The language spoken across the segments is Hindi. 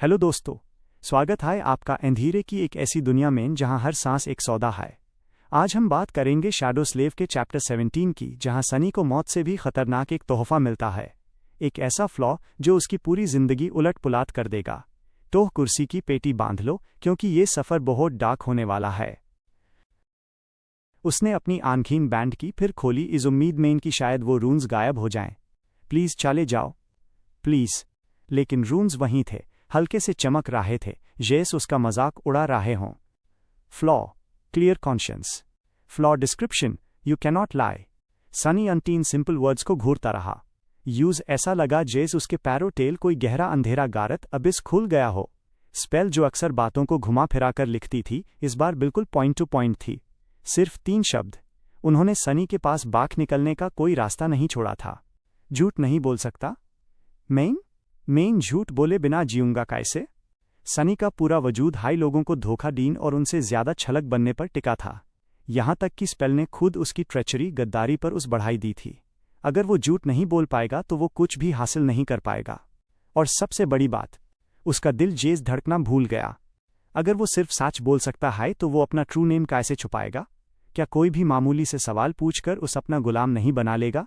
हेलो दोस्तों, स्वागत है आपका अंधेरे की एक ऐसी दुनिया में जहां हर सांस एक सौदा है। आज हम बात करेंगे शैडो स्लेव के चैप्टर 17 की, जहां सनी को मौत से भी खतरनाक एक तोहफा मिलता है, एक ऐसा फ्लॉ जो उसकी पूरी जिंदगी उलट पुलट कर देगा। तो कुर्सी की पेटी बांध लो, क्योंकि ये सफ़र बहुत डार्क होने वाला है। उसने अपनी आंखें बैंड की, फिर खोली इस उम्मीद में कि शायद वो रून्स गायब हो जाएं। प्लीज़ चले जाओ, प्लीज़। लेकिन रून्स वहीं थे, हल्के से चमक रहे थे, जैसे उसका मजाक उड़ा रहे हों। Flaw, clear conscience. Flaw description, you cannot lie. Sunny अन 3 सिंपल वर्ड्स को घूरता रहा। यूज ऐसा लगा जैसे उसके पैरों टेल कोई गहरा अंधेरा गारत अबिस खुल गया हो। स्पेल जो अक्सर बातों को घुमा फिरा कर लिखती थी, इस बार बिल्कुल पॉइंट टू पॉइंट थी। सिर्फ 3 शब्द। उन्होंने सनी के पास बाहर निकलने का कोई रास्ता नहीं छोड़ा था। झूठ नहीं बोल सकता। मैं झूठ बोले बिना जीऊंगा कैसे? सनी का पूरा वजूद हाई लोगों को धोखा दीन और उनसे ज्यादा छलक बनने पर टिका था। यहां तक कि स्पेल ने खुद उसकी ट्रेचरी, गद्दारी पर उस बढ़ाई दी थी। अगर वो झूठ नहीं बोल पाएगा तो वो कुछ भी हासिल नहीं कर पाएगा। और सबसे बड़ी बात, उसका दिल जेज धड़कना भूल गया। अगर वो सिर्फ सच बोल सकता है तो वो अपना ट्रू नेम कैसे छुपाएगा? क्या कोई भी मामूली से सवाल पूछकर उस अपना गुलाम नहीं बना लेगा?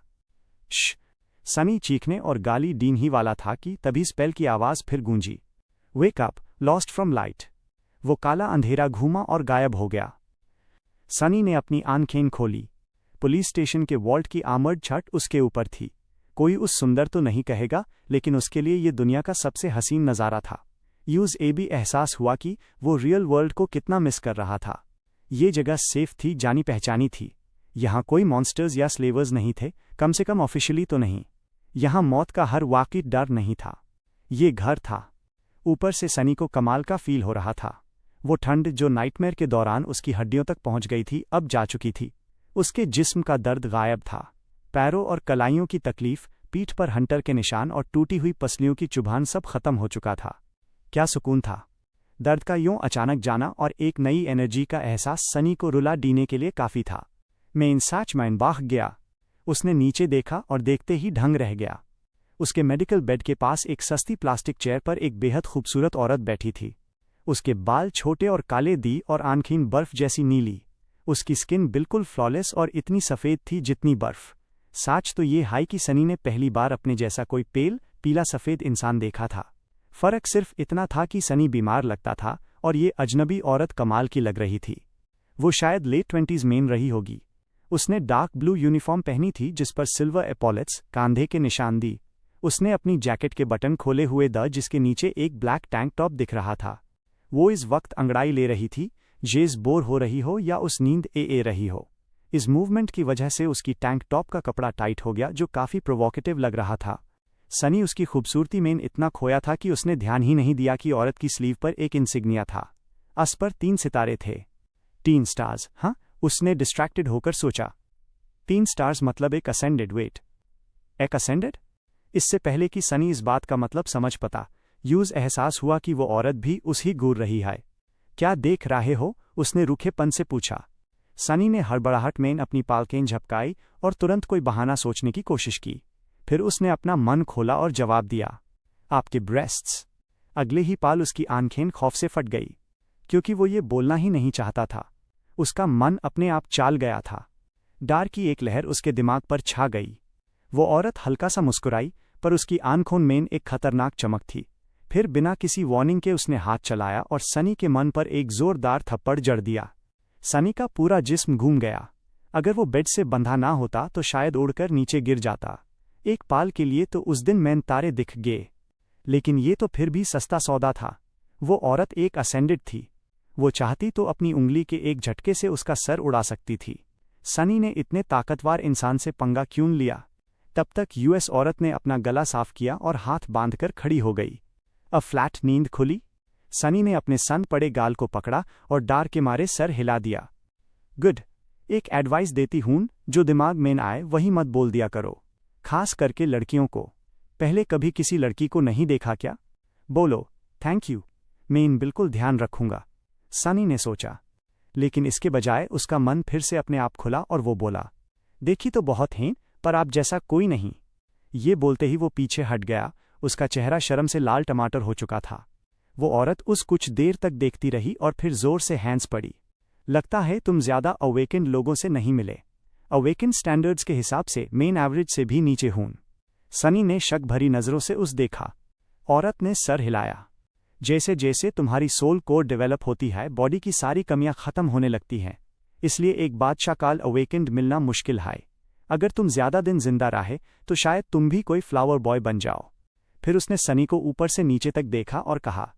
सनी चीखने और गाली दीन ही वाला था कि तभी स्पेल की आवाज फिर गूंजी। Wake up, lost from light. वो काला अंधेरा घूमा और गायब हो गया। सनी ने अपनी आंखें खोली। पुलिस स्टेशन के वॉल्ट की आर्मर्ड छत उसके ऊपर थी। कोई उस सुंदर तो नहीं कहेगा, लेकिन उसके लिए ये दुनिया का सबसे हसीन नज़ारा था। यूज ए भी एहसास हुआ कि वो रियल वर्ल्ड को कितना मिस कर रहा था। ये जगह सेफ थी, जानी पहचानी थी। यहाँ कोई मॉन्स्टर्स या स्लेवर्स नहीं थे, कम से कम ऑफिशियली तो नहीं। यहाँ मौत का हर वाक़ई डर नहीं था। ये घर था। ऊपर से सनी को कमाल का फील हो रहा था। वो ठंड जो नाइटमेयर के दौरान उसकी हड्डियों तक पहुंच गई थी, अब जा चुकी थी। उसके जिस्म का दर्द गायब था। पैरों और कलाइयों की तकलीफ, पीठ पर हंटर के निशान और टूटी हुई पसलियों की चुभान सब खत्म हो चुका था। क्या सुकून था। दर्द का यूं अचानक जाना और एक नई एनर्जी का एहसास सनी को रुला देने के लिए काफ़ी था। मैं इन सच में भाग गया। उसने नीचे देखा और देखते ही ढंग रह गया। उसके मेडिकल बेड के पास एक सस्ती प्लास्टिक चेयर पर एक बेहद खूबसूरत औरत बैठी थी। उसके बाल छोटे और काले दी और आंखें बर्फ जैसी नीली। उसकी स्किन बिल्कुल फ्लॉलेस और इतनी सफ़ेद थी जितनी बर्फ। सच तो ये है कि सनी ने पहली बार अपने जैसा कोई पीला सफ़ेद इंसान देखा था। फ़र्क सिर्फ इतना था कि सनी बीमार लगता था और ये अजनबी औरत कमाल की लग रही थी। वो शायद लेट 20s में रही होगी। उसने डार्क ब्लू यूनिफॉर्म पहनी थी जिस पर सिल्वर एपॉलेट्स, कांधे के निशान दी। उसने अपनी जैकेट के बटन खोले हुए जिसके नीचे एक ब्लैक टैंक टॉप दिख रहा था। वो इस वक्त अंगड़ाई ले रही थी, जेज बोर हो रही हो या उस नींद ए रही हो। इस मूवमेंट की वजह से उसकी टैंक टॉप का कपड़ा टाइट हो गया, जो काफ़ी प्रोवोकेटिव लग रहा था। सनी उसकी खूबसूरती में इतना खोया था कि उसने ध्यान ही नहीं दिया कि औरत की स्लीव पर एक इंसिग्निया था। उस पर 3 सितारे थे। 3 स्टार्स, हाँ, उसने डिस्ट्रैक्टेड होकर सोचा। 3 स्टार्स मतलब एक असेंडेड वेट। एक असेंडेड? इससे पहले कि सनी इस बात का मतलब समझ पाता, यूज एहसास हुआ कि वो औरत भी उसी घूर रही है। क्या देख रहे हो? उसने रूखेपन से पूछा। सनी ने हड़बड़ाहट में अपनी पालकें झपकाई और तुरंत कोई बहाना सोचने की कोशिश की। फिर उसने अपना मन खोला और जवाब दिया, आपके ब्रेस्ट्स। अगले ही पाल उसकी आंखें खौफ से फट गई, क्योंकि वो ये बोलना ही नहीं चाहता था। उसका मन अपने आप चाल गया था। डर की एक लहर उसके दिमाग पर छा गई। वो औरत हल्का सा मुस्कुराई, पर उसकी आंखों में एक खतरनाक चमक थी। फिर बिना किसी वार्निंग के उसने हाथ चलाया और सनी के मन पर एक जोरदार थप्पड़ जड़ दिया। सनी का पूरा जिस्म घूम गया। अगर वो बेड से बंधा ना होता तो शायद उड़कर नीचे गिर जाता। एक पाल के लिए तो उस दिन मैन तारे दिख गए, लेकिन ये तो फिर भी सस्ता सौदा था। वो औरत एक असेंडेड थी। वो चाहती तो अपनी उंगली के एक झटके से उसका सर उड़ा सकती थी। सनी ने इतने ताकतवर इंसान से पंगा क्यों लिया? तब तक यूएस औरत ने अपना गला साफ किया और हाथ बांधकर खड़ी हो गई। अब फ्लैट नींद खुली। सनी ने अपने सन पड़े गाल को पकड़ा और डर के मारे सर हिला दिया। गुड। एक एडवाइस देती हूं, जो दिमाग में न आए वही मत बोल दिया करो, खास करके लड़कियों को। पहले कभी किसी लड़की को नहीं देखा क्या? बोलो, थैंक यू, मैं बिल्कुल ध्यान रखूंगा, सनी ने सोचा। लेकिन इसके बजाय उसका मन फिर से अपने आप खुला और वो बोला, देखी तो बहुत हैं, पर आप जैसा कोई नहीं। ये बोलते ही वो पीछे हट गया। उसका चेहरा शर्म से लाल टमाटर हो चुका था। वो औरत उस कुछ देर तक देखती रही और फिर जोर से हैंड्स पड़ी। लगता है तुम ज्यादा अवेकेंड लोगों से नहीं मिले। अवेकेंड स्टैंडर्ड्स के हिसाब से मेन एवरेज से भी नीचे हूं। सनी ने शक भरी नजरों से उस देखा। औरत ने सर हिलाया। जैसे जैसे तुम्हारी सोल कोर डेवलप होती है, बॉडी की सारी कमियां खत्म होने लगती हैं। इसलिए एक बादशाह काल अवेकेंड मिलना मुश्किल है। अगर तुम ज्यादा दिन जिंदा रहे तो शायद तुम भी कोई फ्लावर बॉय बन जाओ। फिर उसने सनी को ऊपर से नीचे तक देखा और कहा,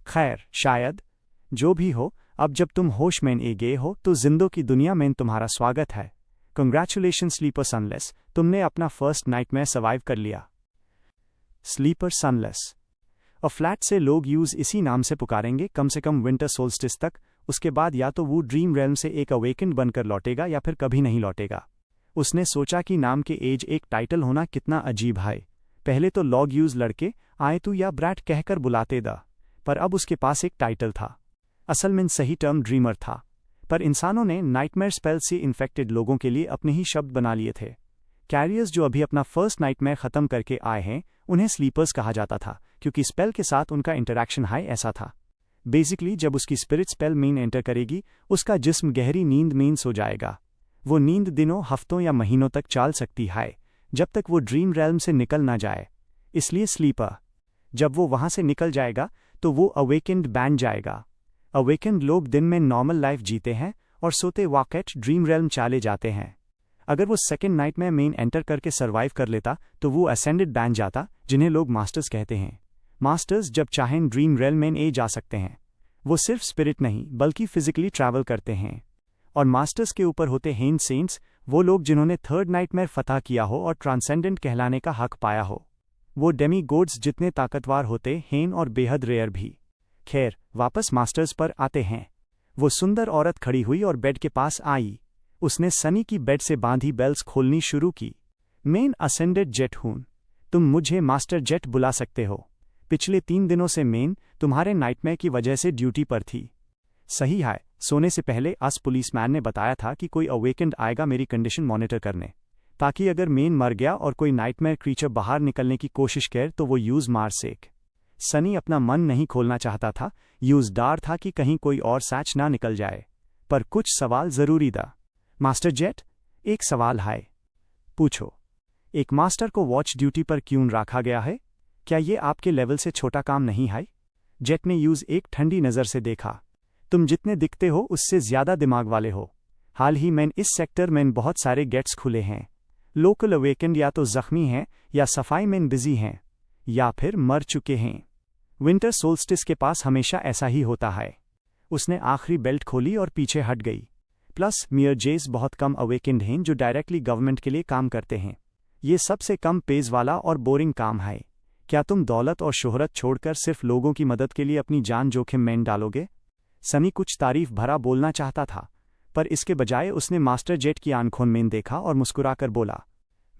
खैर, शायद। जो भी हो, अब जब तुम होश में ए गए हो तो जिंदों की दुनिया में तुम्हारा स्वागत है। कंग्रेचुलेशन स्लीपर सनलेस, तुमने अपना फर्स्ट नाइटमेयर सर्वाइव कर लिया। स्लीपर सनलेस और फ्लैट से लोग यूज इसी नाम से पुकारेंगे कम से कम विंटर सोल्स्टिस तक। उसके बाद या तो वो ड्रीम रेल्म से एक अवेकेंड बनकर लौटेगा या फिर कभी नहीं लौटेगा। उसने सोचा कि नाम के एज एक टाइटल होना कितना अजीब है। पहले तो लॉग यूज लड़के आए तू या ब्रैट कहकर बुलाते दा, पर अब उसके पास एक टाइटल था। असल में सही टर्म ड्रीमर था, पर इंसानों ने नाइटमेयर स्पेल से इन्फेक्टेड लोगों के लिए अपने ही शब्द बना लिए थे। कैरियर्स जो अभी अपना फर्स्ट नाइटमेयर खत्म करके आए हैं, उन्हें स्लीपर्स कहा जाता था, क्योंकि स्पेल के साथ उनका इंटरैक्शन हाई ऐसा था। बेसिकली जब उसकी स्पिरिट स्पेल मेन एंटर करेगी, उसका जिस्म गहरी नींद में सो जाएगा। वो नींद दिनों, हफ्तों या महीनों तक चल सकती है, जब तक वो ड्रीम रेल्म से निकल ना जाए। इसलिए स्लीपर। जब वो वहां से निकल जाएगा तो वो अवेकेंड बन जाएगा। अवेकेंड लोग दिन में नॉर्मल लाइफ जीते हैं और सोते वक्त ड्रीम रेल्म चले जाते हैं। अगर वो सेकेंड नाइट में मेन एंटर करके सर्वाइव कर लेता तो वो असेंडेड बन जाता, जिन्हें लोग मास्टर्स कहते हैं। मास्टर्स जब चाहें ड्रीम रेल्म में ए जा सकते हैं। वो सिर्फ स्पिरिट नहीं बल्कि फिजिकली ट्रैवल करते हैं। और मास्टर्स के ऊपर होते हैं सेंट्स, वो लोग जिन्होंने थर्ड नाइट में फतह किया हो और ट्रांसेंडेंट कहलाने का हक पाया हो। वो डेमी गोड्स जितने ताकतवर होते हैं और बेहद रेयर भी। खैर, वापस मास्टर्स पर आते हैं। वो सुंदर औरत खड़ी हुई और बेड के पास आई। उसने सनी की बेड से बांधी बेल्स खोलनी शुरू की। मेन असेंडेड जेट हूं। तुम मुझे मास्टर जेट बुला सकते हो। पिछले 3 दिनों से मेन तुम्हारे नाइटमेयर की वजह से ड्यूटी पर थी। सही है। सोने से पहले अस पुलिसमैन ने बताया था कि कोई अवेकेंड आएगा मेरी कंडीशन मॉनिटर करने, ताकि अगर मेन मर गया और कोई नाइटमेयर क्रीचर बाहर निकलने की कोशिश करे तो वो यूज मार सेक। सनी अपना मन नहीं खोलना चाहता था, यूज डर था कि कहीं कोई और सैच ना निकल जाए। पर कुछ सवाल जरूरी था। मास्टर जेट, एक सवाल है। पूछो। एक मास्टर को वॉच ड्यूटी पर क्यों रखा गया है? क्या ये आपके लेवल से छोटा काम नहीं है? जेट ने यूज एक ठंडी नजर से देखा। तुम जितने दिखते हो उससे ज्यादा दिमाग वाले हो। हाल ही में इस सेक्टर में बहुत सारे गेट्स खुले हैं। लोकल अवेकेंड या तो जख्मी हैं या सफाई में बिजी हैं या फिर मर चुके हैं। विंटर सोल्स्टिस के पास हमेशा ऐसा ही होता है। उसने आखिरी बेल्ट खोली और पीछे हट गई। प्लस मियर जेस बहुत कम अवेकेंड हैं जो डायरेक्टली गवर्नमेंट के लिए काम करते हैं। ये सबसे कम पेज वाला और बोरिंग काम है। क्या तुम दौलत और शोहरत छोड़कर सिर्फ लोगों की मदद के लिए अपनी जान जोखिम में डालोगे? सनी कुछ तारीफ भरा बोलना चाहता था, पर इसके बजाय उसने मास्टर जेट की आंखों में देखा और मुस्कुराकर बोला,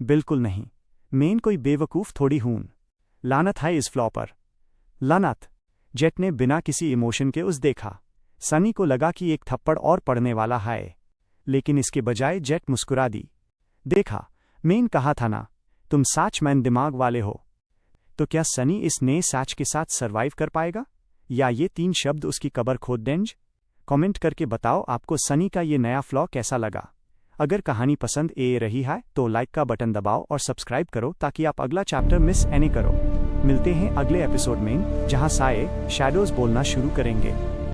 बिल्कुल नहीं। मेन कोई बेवकूफ थोड़ी हूं। लानत है इस फ्लॉ पर। लानत। जेट ने बिना किसी इमोशन के उस देखा। सनी को लगा कि एक थप्पड़ और पड़ने वाला है, लेकिन इसके बजाय जेट मुस्कुरा दी। देखा, मेन कहा था ना, तुम सच में दिमाग वाले हो। तो क्या सनी इस नए सच के साथ सरवाइव कर पाएगा, या ये 3 शब्द उसकी कब्र खोद देंगे? कमेंट करके बताओ आपको सनी का ये नया फ्लॉ कैसा लगा। अगर कहानी पसंद ए रही है तो लाइक का बटन दबाओ और सब्सक्राइब करो ताकि आप अगला चैप्टर मिस नहीं करो। मिलते हैं अगले एपिसोड में, जहां साए शैडोज बोलना शुरू करेंगे।